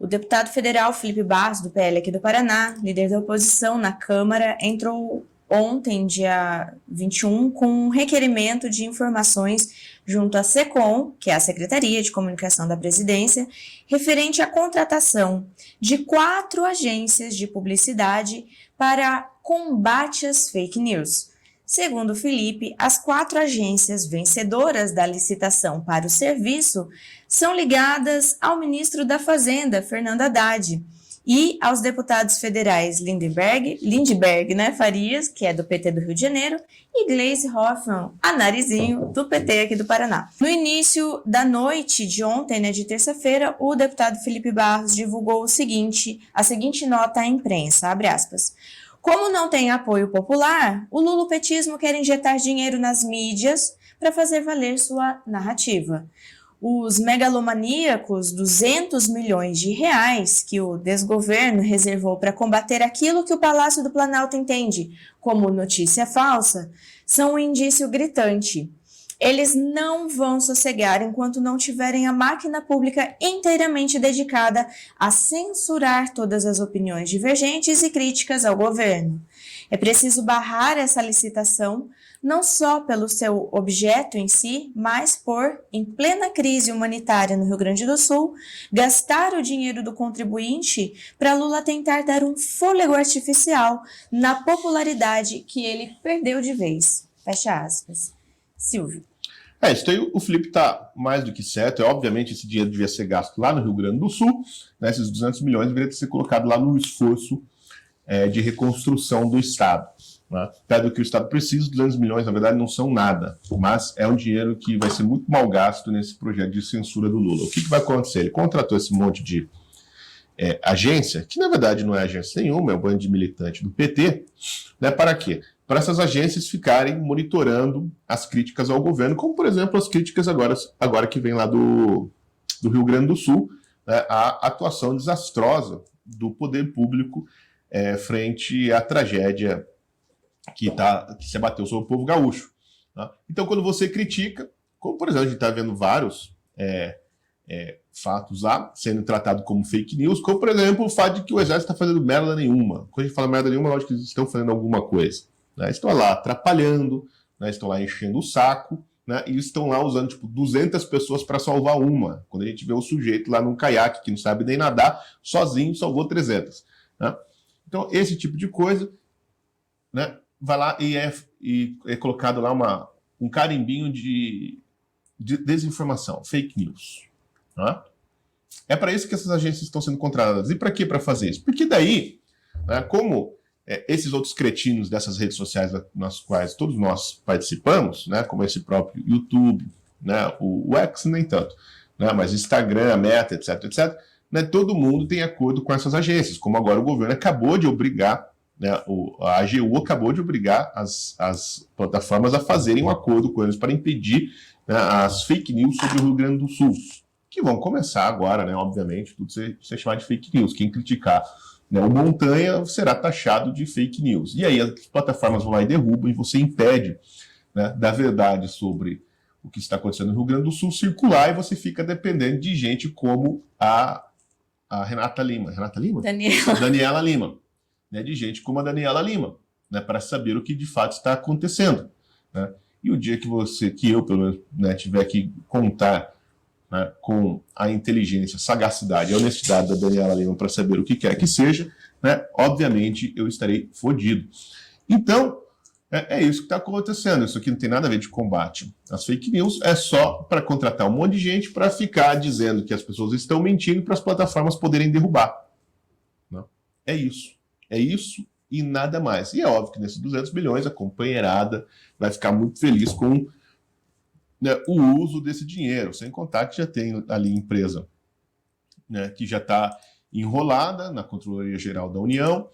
O deputado federal Felipe Barros, do PL aqui do Paraná, líder da oposição na Câmara, entrou ontem, dia 21, com um requerimento de informações junto à SECOM, que é a Secretaria de Comunicação da Presidência, referente à contratação de 4 agências de publicidade para combate às fake news. Segundo Felipe, as 4 agências vencedoras da licitação para o serviço são ligadas ao ministro da Fazenda, Fernando Haddad, e aos deputados federais Lindbergh, Farias, que é do PT do Rio de Janeiro, e Gleisi Hoffmann, a Narizinho, do PT aqui do Paraná. No início da noite de ontem, de terça-feira, o deputado Felipe Barros divulgou a seguinte nota à imprensa, abre aspas. Como não tem apoio popular, o lulopetismo quer injetar dinheiro nas mídias para fazer valer sua narrativa. Os megalomaníacos 200 milhões de reais que o desgoverno reservou para combater aquilo que o Palácio do Planalto entende como notícia falsa são um indício gritante. Eles não vão sossegar enquanto não tiverem a máquina pública inteiramente dedicada a censurar todas as opiniões divergentes e críticas ao governo. É preciso barrar essa licitação, não só pelo seu objeto em si, mas por, em plena crise humanitária no Rio Grande do Sul, gastar o dinheiro do contribuinte para Lula tentar dar um fôlego artificial na popularidade que ele perdeu de vez. Fecha aspas. Silvio. Isso aí o Felipe está mais do que certo. Obviamente, esse dinheiro devia ser gasto lá no Rio Grande do Sul, esses 200 milhões deveriam ser colocados lá no esforço de reconstrução do Estado. Perto do que o Estado precisa, 200 milhões, na verdade, não são nada, mas é um dinheiro que vai ser muito mal gasto nesse projeto de censura do Lula. O que vai acontecer? Ele contratou esse monte de agência, que na verdade não é agência nenhuma, é um bando de militante do PT, para quê? Para essas agências ficarem monitorando as críticas ao governo, como, por exemplo, as críticas agora que vem lá do Rio Grande do Sul, a atuação desastrosa do poder público frente à tragédia que se abateu sobre o povo gaúcho. Então, quando você critica, como, por exemplo, a gente está vendo vários fatos lá sendo tratados como fake news, como, por exemplo, o fato de que o Exército está fazendo merda nenhuma. Quando a gente fala merda nenhuma, lógico que eles estão fazendo alguma coisa. Estão lá atrapalhando, estão lá enchendo o saco, e estão lá usando 200 pessoas para salvar uma. Quando a gente vê o sujeito lá num caiaque que não sabe nem nadar, sozinho salvou 300. Então, esse tipo de coisa, vai lá e é colocado lá um carimbinho de desinformação, fake news. É para isso que essas agências estão sendo contratadas. E para que para fazer isso? Porque daí, como esses outros cretinos dessas redes sociais nas quais todos nós participamos, como esse próprio YouTube, o X nem tanto, mas Instagram, Meta, etc, etc, todo mundo tem acordo com essas agências, como agora o governo acabou de obrigar, a AGU acabou de obrigar as plataformas a fazerem um acordo com eles para impedir as fake news sobre o Rio Grande do Sul, que vão começar agora, obviamente, tudo ser chamado de fake news. Quem criticar o Montanha será taxado de fake news. E aí as plataformas vão lá e derrubam e você impede da verdade sobre o que está acontecendo no Rio Grande do Sul circular e você fica dependendo de gente como a Renata Lima. Renata Lima? Daniela Lima. De gente como a Daniela Lima, para saber o que de fato está acontecendo. E o dia que eu, pelo menos, tiver que contar com a inteligência, sagacidade e honestidade da Daniela Lima para saber o que quer que seja, obviamente eu estarei fodido. Então, é isso que está acontecendo. Isso aqui não tem nada a ver de combate. As fake news é só para contratar um monte de gente para ficar dizendo que as pessoas estão mentindo para as plataformas poderem derrubar. É isso. É isso e nada mais. E é óbvio que nesses 200 milhões a companheirada vai ficar muito feliz com o uso desse dinheiro, sem contar que já tem ali empresa que já está enrolada na Controladoria Geral da União,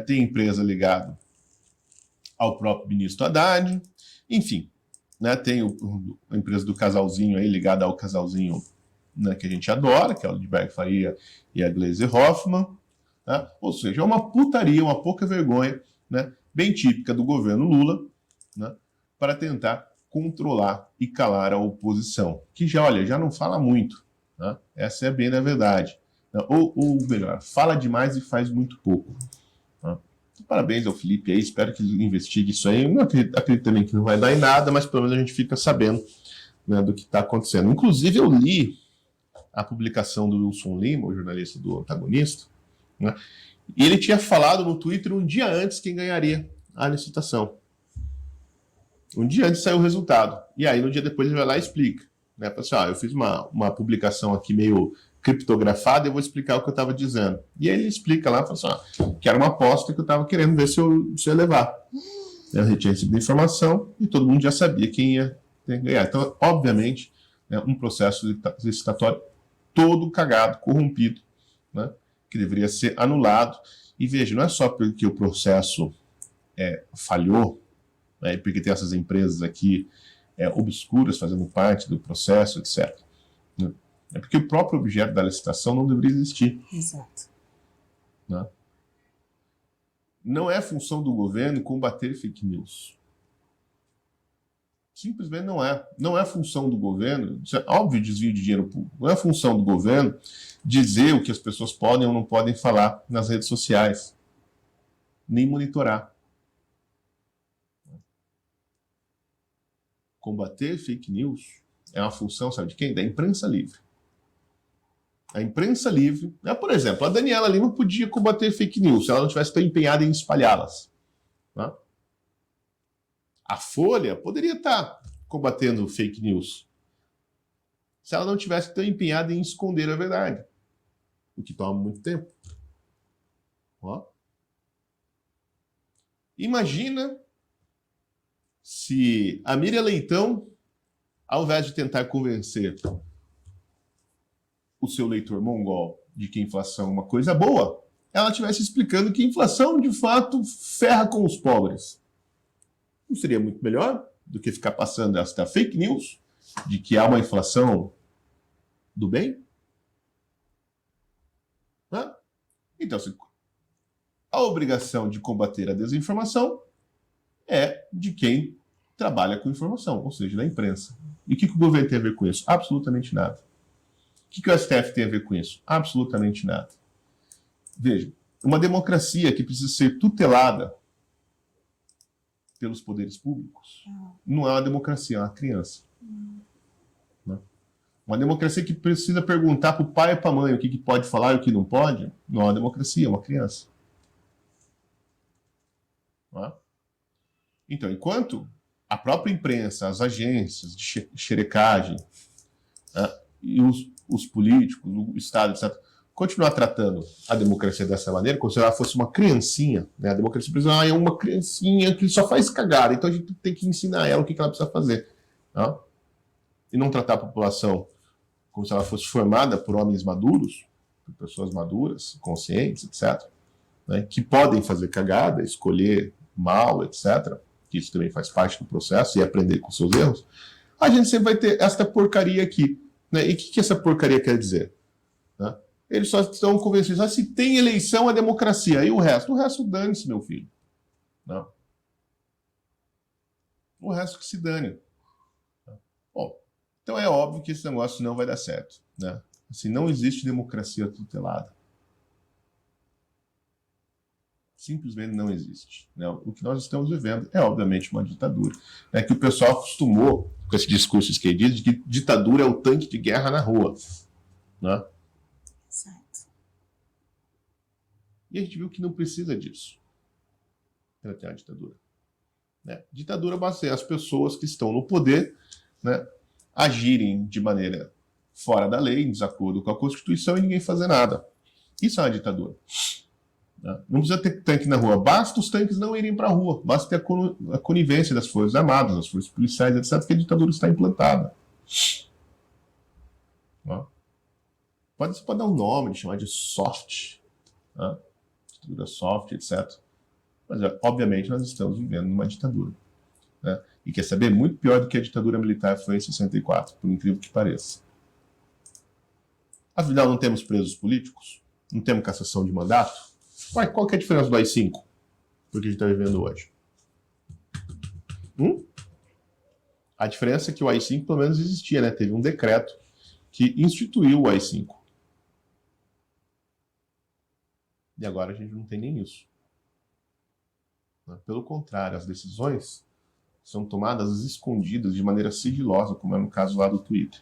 tem empresa ligada ao próprio ministro Haddad, enfim, tem a empresa do casalzinho aí ligada ao casalzinho que a gente adora, que é o Lindbergh Faria e a Gleisi Hoffmann. Ou seja, é uma putaria, uma pouca vergonha, bem típica do governo Lula, para tentar controlar e calar a oposição, que já não fala muito. Essa é bem a verdade. Né? Ou melhor, fala demais e faz muito pouco. Tá? Parabéns ao Felipe aí, espero que ele investigue isso aí. Eu não acredito também que não vai dar em nada, mas pelo menos a gente fica sabendo, né, do que está acontecendo. Inclusive, eu li a publicação do Wilson Lima, o jornalista do Antagonista, né, e ele tinha falado no Twitter um dia antes quem ganharia a licitação. Um dia antes saiu o resultado. E aí, no dia depois, ele vai lá e explica. Né? Assim, eu fiz uma publicação aqui meio criptografada e eu vou explicar o que eu estava dizendo. E aí ele explica lá, fala assim, que era uma aposta que eu estava querendo ver se eu ia levar. Eu tinha recebido informação e todo mundo já sabia quem ia ganhar. Então, obviamente, né, um processo licitatório todo cagado, corrompido, né, que deveria ser anulado. E veja, não é só porque o processo falhou, né, e porque tem essas empresas aqui obscuras fazendo parte do processo, etc. Né? É porque o próprio objeto da licitação não deveria existir. Exato. Né? Não é função do governo combater fake news. Simplesmente não é. Não é função do governo, isso é óbvio desvio de dinheiro público, não é função do governo dizer o que as pessoas podem ou não podem falar nas redes sociais, nem monitorar. Combater fake news é uma função, sabe de quem? Da imprensa livre. A imprensa livre, né? Por exemplo, a Daniela Lima podia combater fake news se ela não tivesse tão empenhada em espalhá-las. Né? A Folha poderia estar combatendo fake news se ela não tivesse tão empenhada em esconder a verdade, o que toma muito tempo. Ó. Imagina se a Miriam Leitão, ao invés de tentar convencer o seu leitor mongol de que a inflação é uma coisa boa, ela estivesse explicando que a inflação, de fato, ferra com os pobres. Não seria muito melhor do que ficar passando esta fake news de que há uma inflação do bem? Hã? Então, a obrigação de combater a desinformação é de quem trabalha com informação, ou seja, da imprensa. E o que o governo tem a ver com isso? Absolutamente nada. O que o STF tem a ver com isso? Absolutamente nada. Veja, uma democracia que precisa ser tutelada pelos poderes públicos não é uma democracia, é uma criança. Né? Uma democracia que precisa perguntar para o pai e para a mãe o que pode falar e o que não pode, não é uma democracia, é uma criança. Né? Então, enquanto a própria imprensa, as agências de xerecagem, né, e os políticos, o Estado, etc., continuar tratando a democracia dessa maneira, como se ela fosse uma criancinha, né? A democracia precisa, é uma criancinha que só faz cagada, então a gente tem que ensinar ela o que ela precisa fazer. Né? E não tratar a população como se ela fosse formada por homens maduros, por pessoas maduras, conscientes, etc., né? Que podem fazer cagada, escolher mal, etc., que isso também faz parte do processo, e aprender com seus erros, a gente sempre vai ter esta porcaria aqui. Né? E o que essa porcaria quer dizer? Né? Eles só estão convencidos, se tem eleição, é democracia. E o resto dane-se, meu filho. Não. O resto que se dane. Bom, então é óbvio que esse negócio não vai dar certo. Né? Assim, não existe democracia tutelada. Simplesmente não existe. Né? O que nós estamos vivendo é, obviamente, uma ditadura. É que o pessoal acostumou com esse discurso esquerdista de que ditadura é o tanque de guerra na rua. Né? Exato. E a gente viu que não precisa disso para ter uma ditadura. Né? Ditadura basta ser as pessoas que estão no poder, né, agirem de maneira fora da lei, em desacordo com a Constituição, e ninguém fazer nada. Isso é uma ditadura. Né? Não precisa ter tanque na rua, basta os tanques não irem para a rua, basta ter a conivência das Forças Armadas, das Forças Policiais, etc., que a ditadura está implantada. Né? Você pode dar um nome, chamar de soft, né? Ditadura soft, etc. Mas, obviamente, nós estamos vivendo numa ditadura. Né? E quer saber? Muito pior do que a ditadura militar foi em 64, por incrível que pareça. Afinal, não temos presos políticos? Não temos cassação de mandato? Ué, qual que é a diferença do AI-5 do que a gente está vivendo hoje? A diferença é que o AI-5 pelo menos existia, né? Teve um decreto que instituiu o AI-5. E agora a gente não tem nem isso. Pelo contrário, as decisões são tomadas escondidas de maneira sigilosa, como é no caso lá do Twitter.